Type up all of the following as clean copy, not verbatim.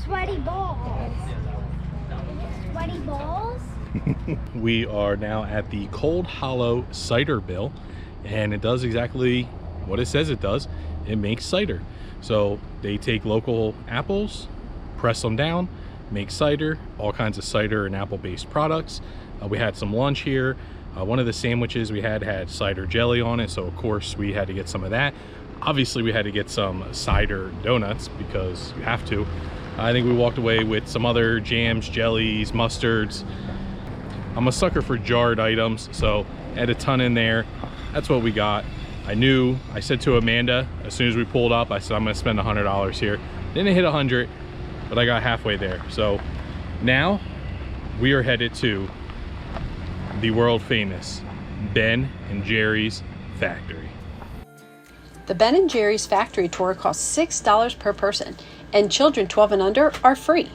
Sweaty balls. Sweaty balls? We are now at the Cold Hollow Cider Bill, and it does exactly what it says it does. It makes cider. So they take local apples, press them down, make cider, all kinds of cider and apple-based products. We had some lunch here. One of the sandwiches we had cider jelly on it, so of course we had to get some of that. Obviously we had to get some cider donuts because you have to. I think we walked away with some other jams, jellies, mustards. I'm a sucker for jarred items, so add a ton in there. That's what we got. I said to Amanda as soon as we pulled up, I said I'm gonna spend $100 here. Didn't hit 100, but I got halfway there. So now we are headed to the world famous Ben and Jerry's factory. The Ben & Jerry's factory tour costs $6 per person, and children 12 and under are free.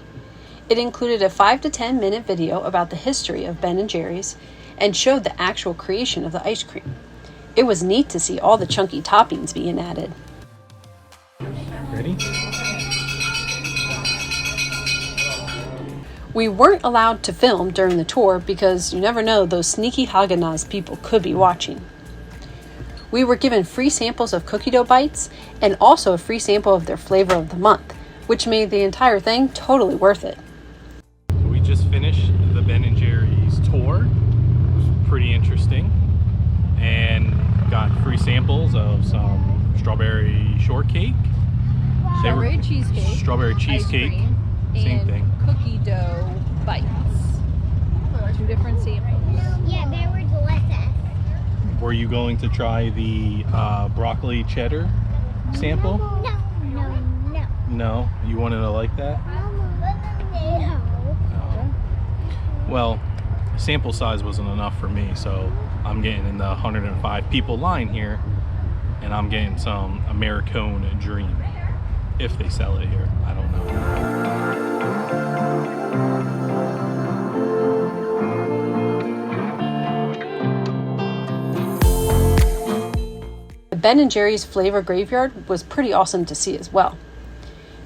It included a 5 to 10 minute video about the history of Ben & Jerry's and showed the actual creation of the ice cream. It was neat to see all the chunky toppings being added. Ready? We weren't allowed to film during the tour because you never know, those sneaky Haagen-Dazs people could be watching. We were given free samples of cookie dough bites and also a free sample of their flavor of the month, which made the entire thing totally worth it. We just finished the Ben & Jerry's tour. It was pretty interesting, and got free samples of some strawberry shortcake. Strawberry cheesecake. Strawberry cheesecake. Same thing. Cookie dough bites. 2 different samples. Yeah, they were delicious. Were you going to try the broccoli cheddar sample? No. No? You wanted to like that? No. No. Well, sample size wasn't enough for me, so I'm getting in the 105 people line here, and I'm getting some Americone Dream. If they sell it here, I don't know. The Ben & Jerry's Flavor Graveyard was pretty awesome to see as well.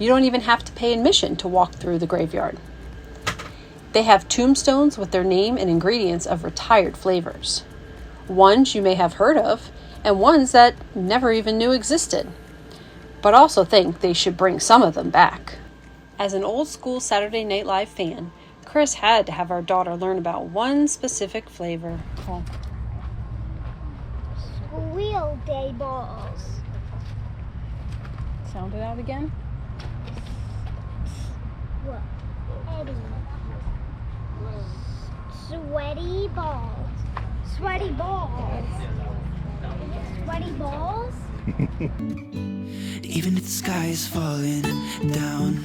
You don't even have to pay admission to walk through the graveyard. They have tombstones with their name and ingredients of retired flavors. Ones you may have heard of, and ones that never even knew existed. But also think they should bring some of them back. As an old school Saturday Night Live fan, Chris had to have our daughter learn about one specific flavor. Squeal day balls. Sound it out again. What? Eddie. Sweaty balls. Sweaty balls. Sweaty balls? Even if the sky is falling down,